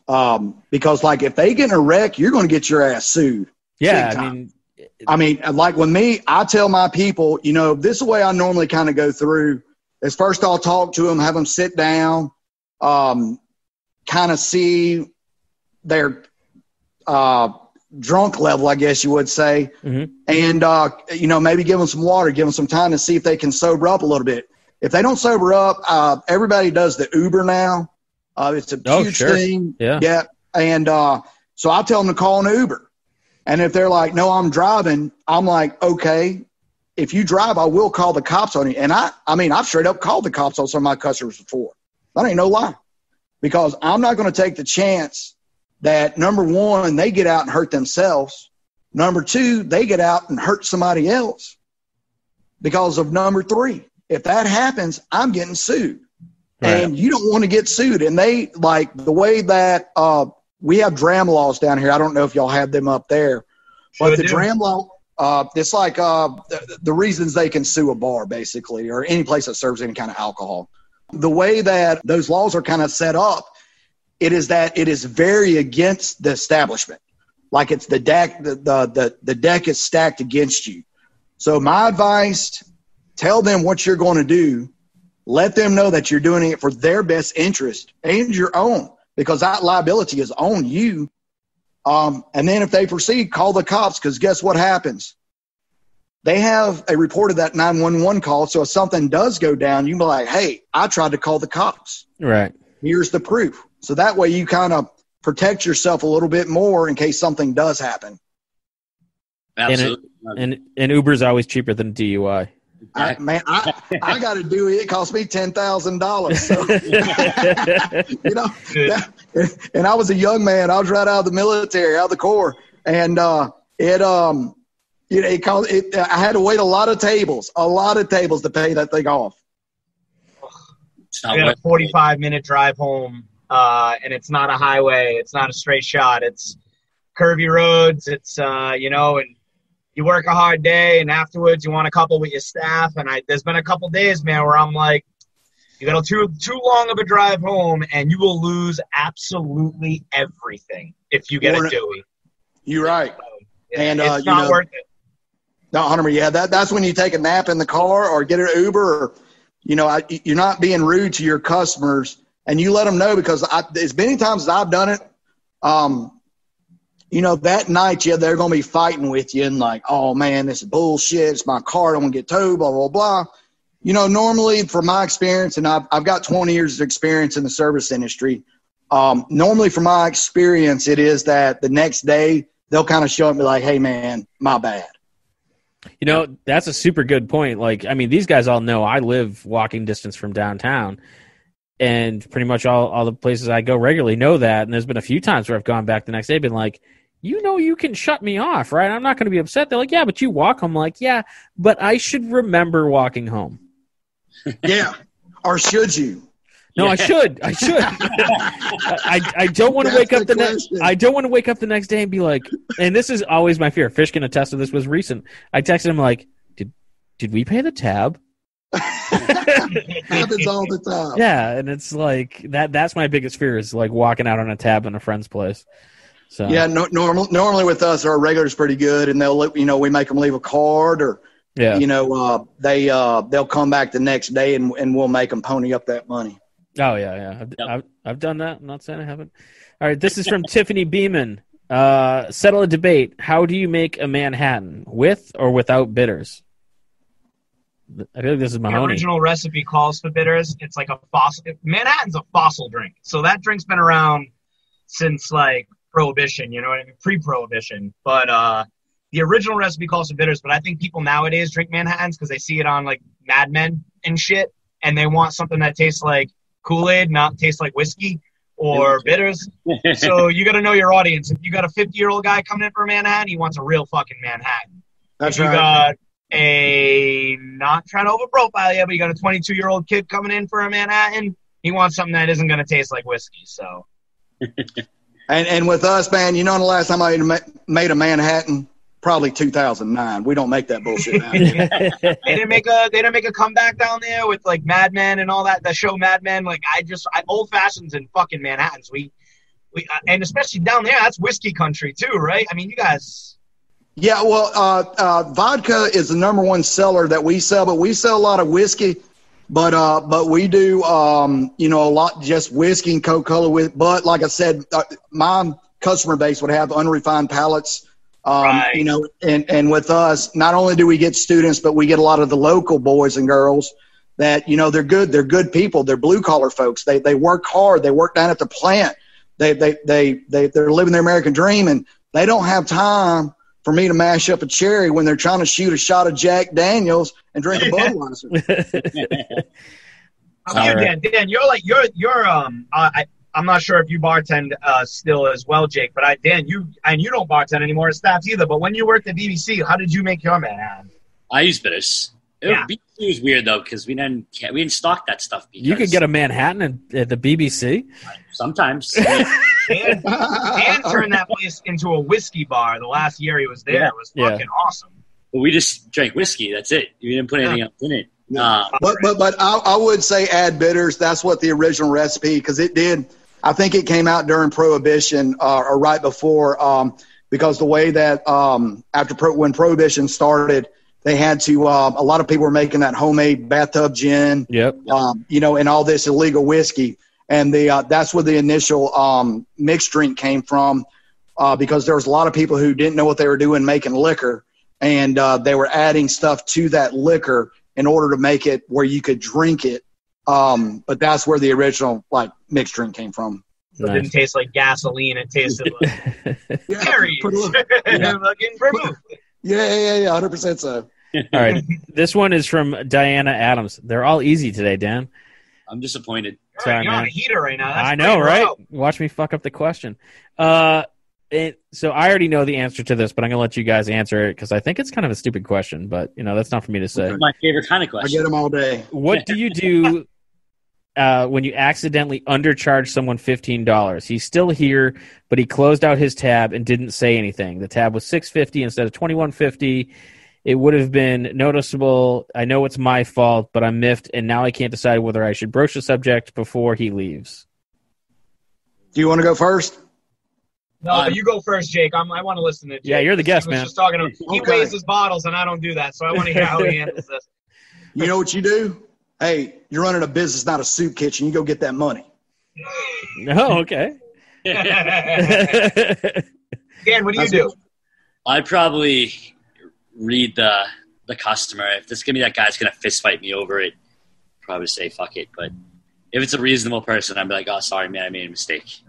because, like, if they get in a wreck, you're going to get your ass sued. Yeah, I mean, like with me, I tell my people, you know, this is the way I normally kind of go through is first I'll talk to them, have them sit down, kind of see their drunk level, I guess you would say, and, you know, maybe give them some water, give them some time to see if they can sober up a little bit. If they don't sober up, everybody does the Uber now. It's a huge thing. Yeah. And so I tell them to call an Uber. And if they're like, no, I'm driving, I'm like, okay, if you drive, I will call the cops on you. And I mean, I've straight up called the cops on some of my customers before. That ain't no lie. Because I'm not going to take the chance that, number one, they get out and hurt themselves. Number two, they get out and hurt somebody else because of number three. If that happens, I'm getting sued. Right. And you don't want to get sued. And they, like, the way that we have dram laws down here. I don't know if y'all have them up there. But the dram law, it's like the reasons they can sue a bar, basically, or any place that serves any kind of alcohol. The way that those laws are kind of set up, it is that it is very against the establishment. Like it's the deck, the deck is stacked against you. So my advice, tell them what you're going to do. Let them know that you're doing it for their best interest and your own, because that liability is on you. And then if they proceed, call the cops, because guess what happens? They have a report of that 911 call. So if something does go down, you can be like, hey, I tried to call the cops. Right. Here's the proof. So that way you kind of protect yourself a little bit more in case something does happen. Absolutely. And Uber's always cheaper than DUI. I got to do it. It cost me $10,000. So, you know, and I was a young man. I was right out of the military, out of the Corps, and I had to wait a lot of tables to pay that thing off. I got a 45-minute drive home, and it's not a highway. It's not a straight shot. It's curvy roads. It's and you work a hard day, and afterwards you want a couple with your staff. And there's been a couple days, man, where I'm like, you got too long of a drive home, and you will lose absolutely everything if you get a Dewey. You're right. Yeah, and it's not worth it. No, Hunter, yeah, that's when you take a nap in the car or get an Uber, or, you're not being rude to your customers, and you let them know, because as many times as I've done it, that night, they're going to be fighting with you and like, oh, man, this is bullshit. It's my car. I want to get towed, blah, blah, blah. Normally, from my experience, and I've got 20 years of experience in the service industry, normally from my experience, it is that the next day they'll kind of show up and be like, hey, man, my bad. That's a super good point. Like, I mean, these guys all know I live walking distance from downtown, and pretty much all the places I go regularly know that. And there's been a few times where I've gone back the next day and been like, you can shut me off, right? I'm not going to be upset. They're like, yeah, but you walk. I'm like, yeah, but I should remember walking home. Yeah. Or should you? No, yeah. I should. I don't want to wake up I don't want to wake up the next day and be like, and this is always my fear. Fish can attest to this. Was recent. I texted him like, did we pay the tab? Happens all the time. Yeah, and it's like that's my biggest fear, is like walking out on a tab in a friend's place. So yeah, normally with us, our regular's pretty good, and they'll we make them leave a card, or they'll come back the next day, and we'll make them pony up that money. Oh yeah. I've done that. I'm not saying I haven't. All right, this is from Tiffany Beeman. Settle a debate. How do you make a Manhattan, with or without bitters? I feel like this is Mahoney. The original recipe calls for bitters. It's like a fossil. Manhattan's a fossil drink, so that drink's been around since like Prohibition. You know what I mean? Pre-Prohibition. But the original recipe calls for bitters. But I think people nowadays drink Manhattans because they see it on like Mad Men and shit, and they want something that tastes like Kool-Aid, not taste like whiskey. or bitters. So you got to know your audience. If you got a 50-year-old guy coming in for a Manhattan, he wants a real fucking Manhattan. That's if you right. got a, not trying to overprofile you, but you got a 22-year-old kid coming in for a Manhattan, he wants something that isn't going to taste like whiskey. So. And with us, man, you know, the last time I made a Manhattan, probably 2009. We don't make that bullshit now. They didn't make a comeback down there with like Mad Men and all that. The show Mad Men, like I old fashions and fucking Manhattans. We and especially down there, that's whiskey country too, right? I mean, you guys. Yeah, well, vodka is the number one seller that we sell, but we sell a lot of whiskey. But we do, you know, a lot just whiskey and Coca-Cola with. But like I said, my customer base would have unrefined palates. Right. You know, and with us, not only do we get students, but we get a lot of the local boys and girls that, you know, they're good. They're good people. They're blue collar folks. They work hard. They work down at the plant. They're living their American dream, and they don't have time for me to mash up a cherry when they're trying to shoot a shot of Jack Daniels and drink a Budweiser. Dan, I'm not sure if you bartend still as well, Jake, but Dan, you don't bartend anymore at Stats either. But when you worked at BBC, how did you make your Manhattan? I use bitters. Yeah. BBC was weird though because we didn't stock that stuff. You could get a Manhattan at the BBC. Sometimes. Dan turned that place into a whiskey bar the last year he was there. Yeah. It was fucking awesome. But we just drank whiskey. That's it. We didn't put anything else in it. But I would say add bitters. That's what the original recipe, because it did. I think it came out during Prohibition or right before, because the way that when Prohibition started, they had to. A lot of people were making that homemade bathtub gin. Yep. You know, and all this illegal whiskey, and that's where the initial mixed drink came from, because there was a lot of people who didn't know what they were doing making liquor, and they were adding stuff to that liquor in order to make it where you could drink it. But that's where the original like mixed drink came from. So It didn't taste like gasoline. It tasted like berries. Yeah, 100% so. All right. This one is from Diana Adams. They're all easy today, Dan. I'm disappointed. Sorry, you're man. on a heater right now. That's I know, right? rough. Watch me fuck up the question. So I already know the answer to this, but I'm going to let you guys answer it because I think it's kind of a stupid question, but, you know, that's not for me to say. My favorite kind of I question. get them all day. What do you do when you accidentally undercharge someone $15? He's still here, but he closed out his tab and didn't say anything. The tab was $6.50 instead of $21.50. It would have been noticeable. I know it's my fault, but I'm miffed, and now I can't decide whether I should broach the subject before he leaves. Do you want to go first? No, you go first, Jake. I want to listen to Jake. Yeah, you're the guest, He was man. just talking to, he Okay. weighs his bottles, and I don't do that, so I want to hear how he handles this. You know what you do? Hey, you're running a business, not a soup kitchen. You go get that money. Oh, okay. Dan, what do you do? I'd probably read the customer. If this is going to be that guy's going to fist fight me over it, probably say fuck it. But if it's a reasonable person, I'd be like, oh, sorry, man, I made a mistake.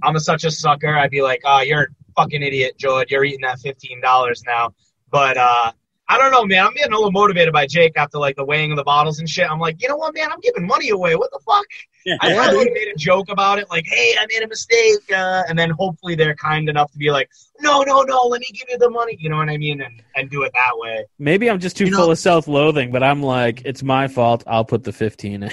I'm such a sucker. I'd be like, oh, you're a fucking idiot, George. You're eating that $15 now. But I don't know, man. I'm getting a little motivated by Jake after, like, the weighing of the bottles and shit. I'm like, you know what, man? I'm giving money away. What the fuck? I probably made a joke about it, like, hey, I made a mistake. And then hopefully they're kind enough to be like, no, let me give you the money. You know what I mean? And do it that way. Maybe I'm just too full of self-loathing, but I'm like, it's my fault. I'll put the 15 in.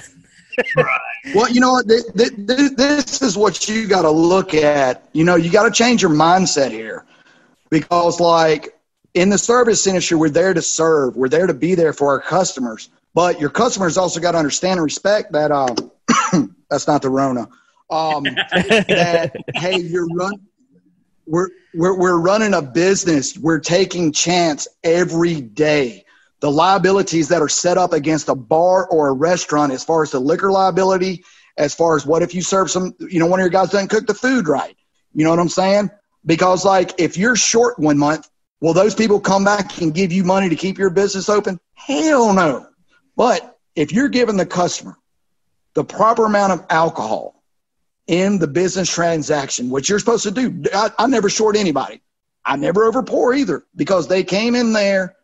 Right. Well, you know what? This is what you got to look at. You know, you got to change your mindset here, because, like, in the service industry, we're there to serve. We're there to be there for our customers. But your customers also got to understand and respect that that's not the Rona. That, hey, we're running a business. We're taking chance every day. The liabilities that are set up against a bar or a restaurant, as far as the liquor liability, as far as what if you serve one of your guys doesn't cook the food right. You know what I'm saying? Because, like, if you're short 1 month, will those people come back and give you money to keep your business open? Hell no. But if you're giving the customer the proper amount of alcohol in the business transaction, which you're supposed to do, I never short anybody. I never overpour either, because they came in there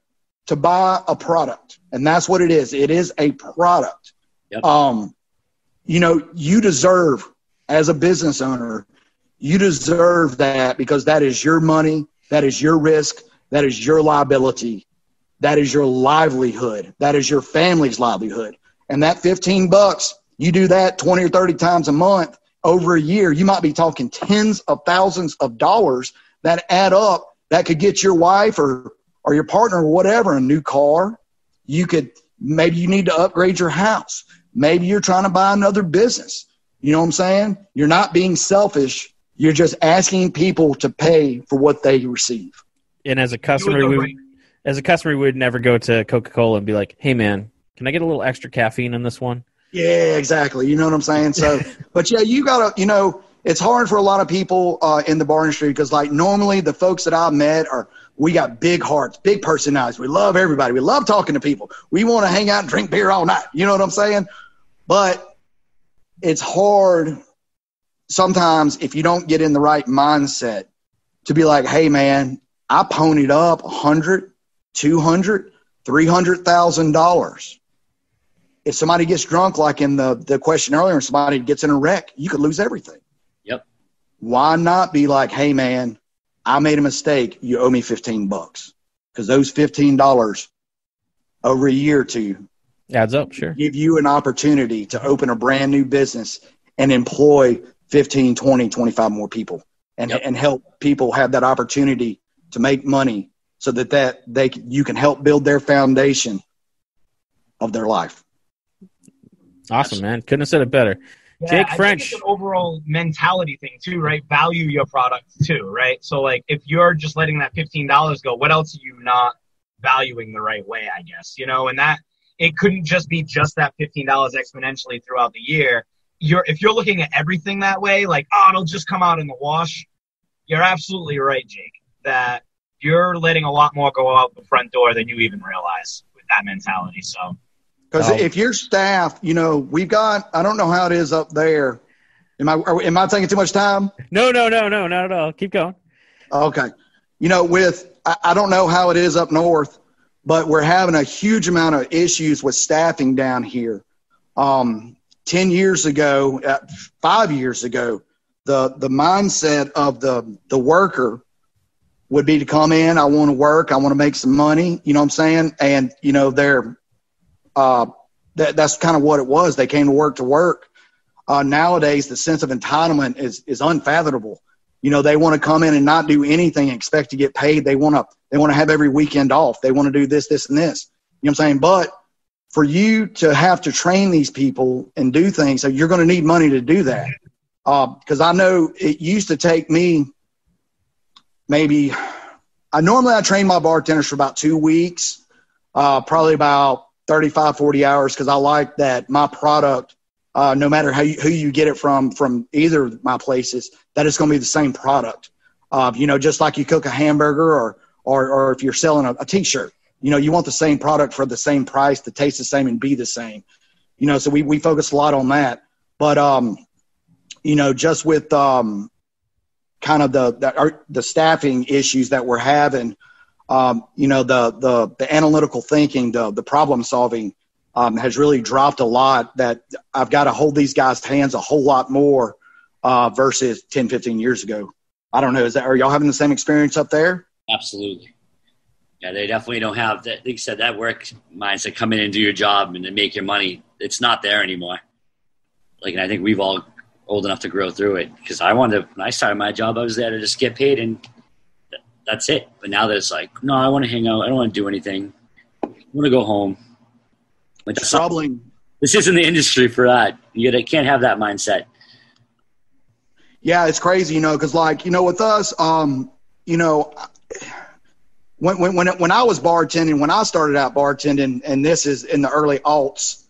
to buy a product, and that's what it is. It is a product. Yep. You know, you deserve as a business owner, you deserve that because that is your money. That is your risk. That is your liability. That is your livelihood. That is your family's livelihood. And that $15, you do that 20 or 30 times a month over a year, you might be talking tens of thousands of dollars that add up that could get your wife or your partner or whatever a new car. Maybe you need to upgrade your house. Maybe you're trying to buy another business. You know what I'm saying? You're not being selfish. You're just asking people to pay for what they receive. And as a customer, we would never go to Coca-Cola and be like, "Hey, man, can I get a little extra caffeine in this one?" Yeah, exactly. You know what I'm saying? So, but yeah, you gotta, it's hard for a lot of people in the bar industry because, like, normally the folks that I've met we got big hearts, big personalities. We love everybody. We love talking to people. We want to hang out and drink beer all night. You know what I'm saying? But it's hard sometimes if you don't get in the right mindset to be like, hey, man, I ponied up $100,000, $200,000, $300,000. If somebody gets drunk, like in the question earlier, somebody gets in a wreck, you could lose everything. Yep. Why not be like, hey, man, I made a mistake. You owe me $15 because those $15 over a year or two adds up. Sure. Give you an opportunity to open a brand new business and employ 15, 20, 25 more people and help people have that opportunity to make money so that you can help build their foundation of their life. Awesome, man. Couldn't have said it better. Yeah, Jake I French. think it's an overall mentality thing too, right? Value your product too, right? So like if you're just letting that $15 go, what else are you not valuing the right way, I guess, and that it couldn't just be just that $15 exponentially throughout the year. If you're looking at everything that way, like, it'll just come out in the wash. You're absolutely right, Jake, that you're letting a lot more go out the front door than you even realize with that mentality. So. Because if your staff, we've got, I don't know how it is up there. Am I taking too much time? No, not at all. Keep going. Okay. I don't know how it is up north, but we're having a huge amount of issues with staffing down here. 10 years ago, 5 years ago, the mindset of the worker would be to come in. I want to work. I want to make some money. You know what I'm saying? And, that's kind of what it was. They came to work. Nowadays, the sense of entitlement is unfathomable. They want to come in and not do anything and expect to get paid. They want to have every weekend off. They want to do this, this, and this. You know what I'm saying? But for you to have to train these people and do things, so you're going to need money to do that. Because I know it used to take me I train my bartenders for about 2 weeks, probably about 35, 40 hours because I like that my product, no matter who you get it from either of my places, that it's going to be the same product. Just like you cook a hamburger or if you're selling a T-shirt, you want the same product for the same price to taste the same and be the same. So we focus a lot on that. But, just with kind of the staffing issues that we're having, the analytical thinking, the problem solving has really dropped a lot, that I've got to hold these guys' hands a whole lot more versus 10, 15 years ago. I don't know. Are y'all having the same experience up there? Absolutely. Yeah, they definitely don't have that. Like you said, that work mindset, come in and do your job and then make your money. It's not there anymore. And I think we've all old enough to grow through it because when I started my job, I was there to just get paid and that's it. But now that it's like, no, I want to hang out. I don't want to do anything. I want to go home. It's troubling. This isn't the industry for that. You can't have that mindset. Yeah, it's crazy, because with us, when I was bartending, when I started out bartending, and this is in the early aughts,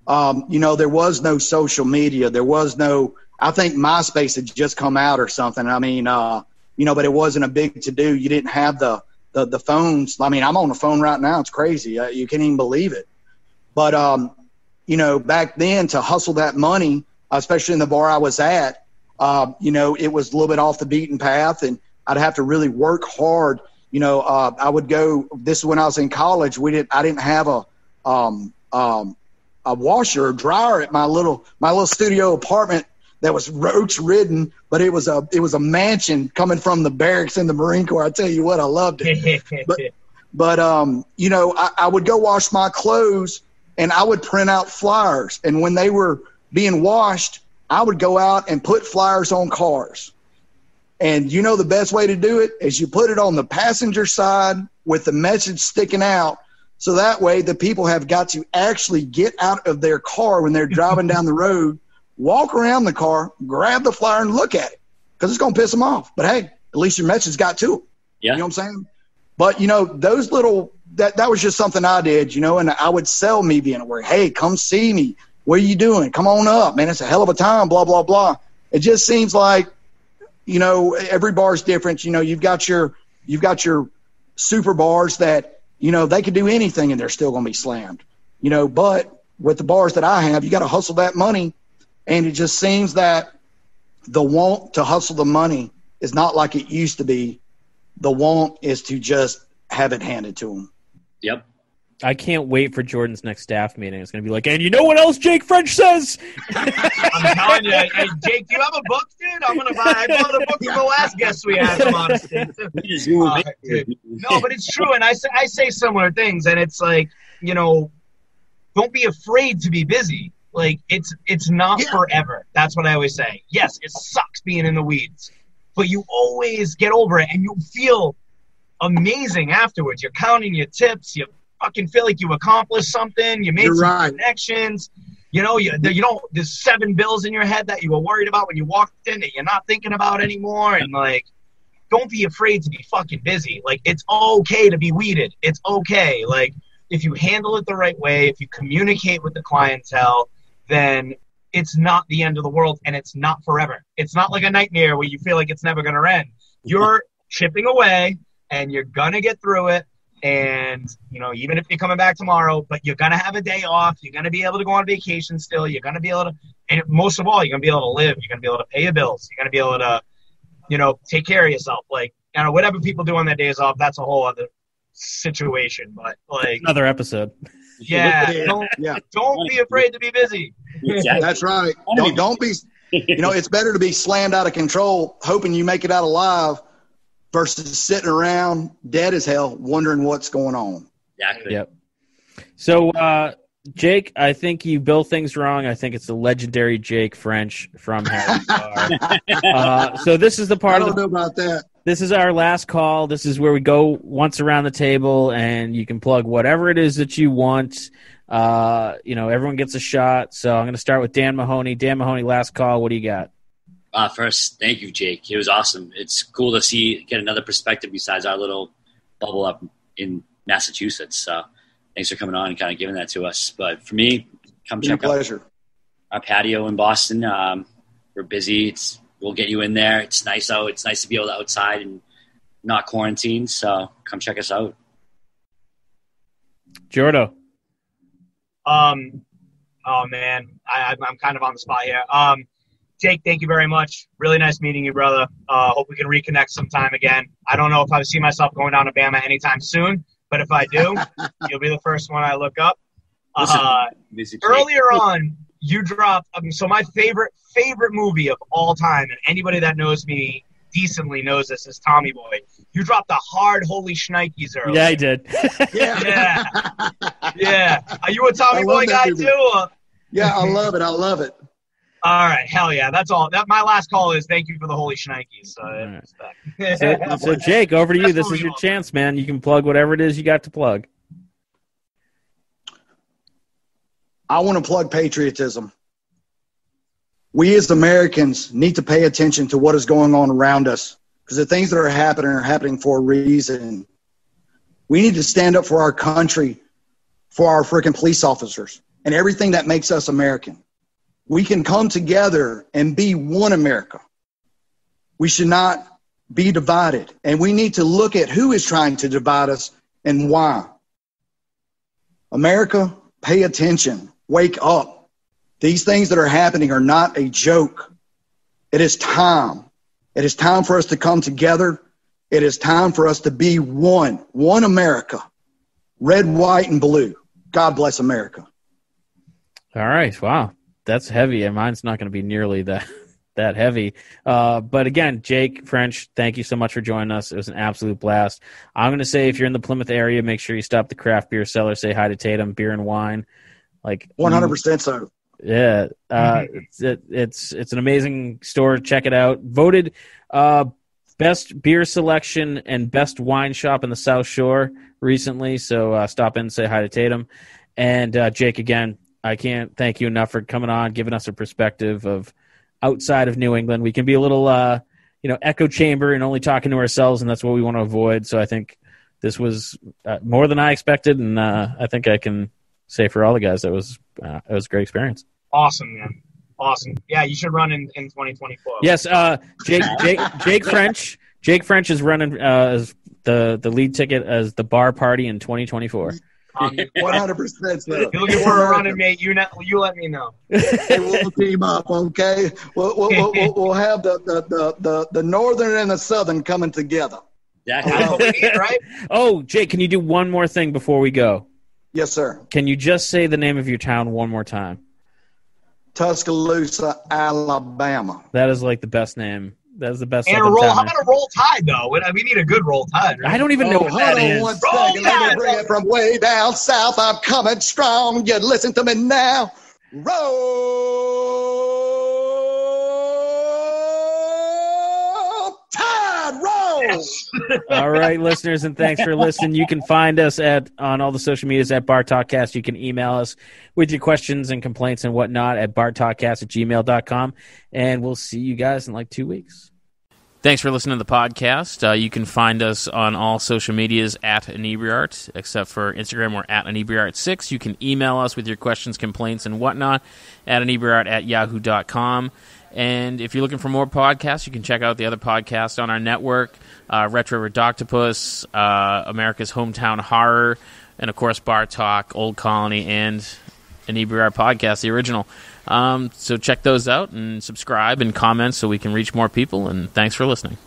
there was no social media. There was no, I think MySpace had just come out or something. I mean, but it wasn't a big to do. You didn't have the phones. I mean, I'm on the phone right now. It's crazy. You can't even believe it. But, back then to hustle that money, especially in the bar I was at, it was a little bit off the beaten path and I'd have to really work hard. I would go, this is when I was in college. I didn't have a washer or dryer at my little studio apartment that was roach ridden, but it was a mansion coming from the barracks in the Marine Corps. I tell you what, I loved it. But I would go wash my clothes and I would print out flyers. And when they were being washed, I would go out and put flyers on cars. And the best way to do it is you put it on the passenger side with the message sticking out. So that way the people have got to actually get out of their car when they're driving down the road, walk around the car, grab the flyer and look at it because it's going to piss them off. But, hey, at least your message got to them. Yeah. You know what I'm saying? But, those little that was just something I did, and I would sell me being aware. Hey, come see me. What are you doing? Come on up, man. It's a hell of a time, blah, blah, blah. It just seems like, every bar's different. You've got your super bars that, they could do anything and they're still going to be slammed, but with the bars that I have, you got to hustle that money. And it just seems that the want to hustle the money is not like it used to be. The want is to just have it handed to them. Yep. I can't wait for Jordan's next staff meeting. It's going to be like, and you know what else Jake French says? I'm telling you, hey, Jake, do you have a book, dude? I bought a book from the last guest we had from Honesty. No, but it's true, and I say similar things, and it's like, don't be afraid to be busy. Like, it's not forever. That's what I always say. Yes, it sucks being in the weeds, but you always get over it, and you feel amazing afterwards. You're counting your tips. You fucking feel like you accomplished something. You made some connections. There's 7 bills in your head that you were worried about when you walked in that you're not thinking about anymore. And like, don't be afraid to be fucking busy. Like, it's okay to be weeded. It's okay. Like, if you handle it the right way, if you communicate with the clientele, then it's not the end of the world and it's not forever. It's not like a nightmare where you feel like it's never going to end. You're chipping away and you're going to get through it. And, even if you're coming back tomorrow, but you're going to have a day off. You're going to be able to go on vacation still. You're going to be able to, and most of all, you're going to be able to live. You're going to be able to pay your bills. You're going to be able to, take care of yourself. Like, whatever people do on their days off, that's a whole other situation. But like another episode. Yeah. Don't be afraid to be busy. Exactly. That's right. Don't be, it's better to be slammed out of control, hoping you make it out alive, versus sitting around dead as hell wondering what's going on. Exactly. Yep. So, Jake, I think you bill things wrong. I think it's the legendary Jake French from Harry Potter. So this is the part I don't know about that. This is our last call. This is where we go once around the table, and you can plug whatever it is that you want. Everyone gets a shot. So I'm going to start with Dan Mahoney. Dan Mahoney, last call. What do you got? First, thank you, Jake. It was awesome. It's cool to get another perspective besides our little bubble up in Massachusetts. So thanks for coming on and kind of giving that to us. But for me, come check out our patio in Boston. We're busy. We'll get you in there. It's nice out. It's nice to be able to outside and not quarantine. So come check us out. Jordo. Oh man, I'm kind of on the spot here. Jake, thank you very much. Really nice meeting you, brother. Hope we can reconnect sometime again. I don't know if I see myself going down to Bama anytime soon, but if I do, you'll be the first one I look up. Earlier on, you dropped so my favorite movie of all time, and anybody that knows me decently knows this, is Tommy Boy. You dropped the hard holy shnikes earlier. Yeah, I did. Yeah. Are you a Tommy Boy guy too? Yeah, I love it. All right, hell yeah, that's all. My last call is thank you for the holy shnikes. Right. So Jake, over to you. This is your chance, man. You can plug whatever it is you got to plug. I want to plug patriotism. We as Americans need to pay attention to what is going on around us, because the things that are happening for a reason. We need to stand up for our country, for our freaking police officers, and everything that makes us American. We can come together and be one America. We should not be divided. And we need to look at who is trying to divide us and why. America, pay attention. Wake up. These things that are happening are not a joke. It is time. It is time for us to come together. It is time for us to be one America. Red, white, and blue. God bless America. All right. Wow. That's heavy, and mine's not going to be nearly that that heavy. But again, Jake French, thank you so much for joining us. It was an absolute blast. I'm going to say if you're in the Plymouth area, make sure you stop the craft beer cellar. Say hi to Tatum Beer and Wine. 100% so. Yeah, it's an amazing store. Check it out. Voted best beer selection and best wine shop in the South Shore recently. So stop in and say hi to Tatum. And Jake, again, I can't thank you enough for coming on, giving us a perspective of outside of New England. We can be a little, echo chamber and only talking to ourselves, and that's what we want to avoid. So I think this was more than I expected, and I think I can say for all the guys that it was a great experience. Awesome, man. Awesome. Yeah, you should run in 2024. Yes, Jake French. Jake French is running as the lead ticket as the bar party in 2024. 100%. So. You're looking for a running mate. You let me know. Hey, we'll team up, okay? We'll have the northern and the southern coming together. Yeah, That's what we need, right? Oh, Jake, can you do one more thing before we go? Yes, sir. Can you just say the name of your town one more time? Tuscaloosa, Alabama. That is like the best name. That is the best. And a roll. How about a roll tide though? We need a good roll tide. Right? I don't even know what that is. One second. Let me bring it from way down south. I'm coming strong. You listen to me now. Roll tide, roll. All right, listeners, and thanks for listening. You can find us on all the social medias at Bar Talkcast. You can email us with your questions and complaints and whatnot at bartalkcast@gmail.com. And we'll see you guys in like 2 weeks. Thanks for listening to the podcast. You can find us on all social medias at Inebriart, except for Instagram, we're at Inebriart6. You can email us with your questions, complaints, and whatnot at inebriart@yahoo.com. And if you're looking for more podcasts, you can check out the other podcasts on our network, Retro Redoctopus, America's Hometown Horror, and, of course, Bar Talk, Old Colony, and Inebriart Podcast, the original. So check those out and subscribe and comment so we can reach more people. And thanks for listening.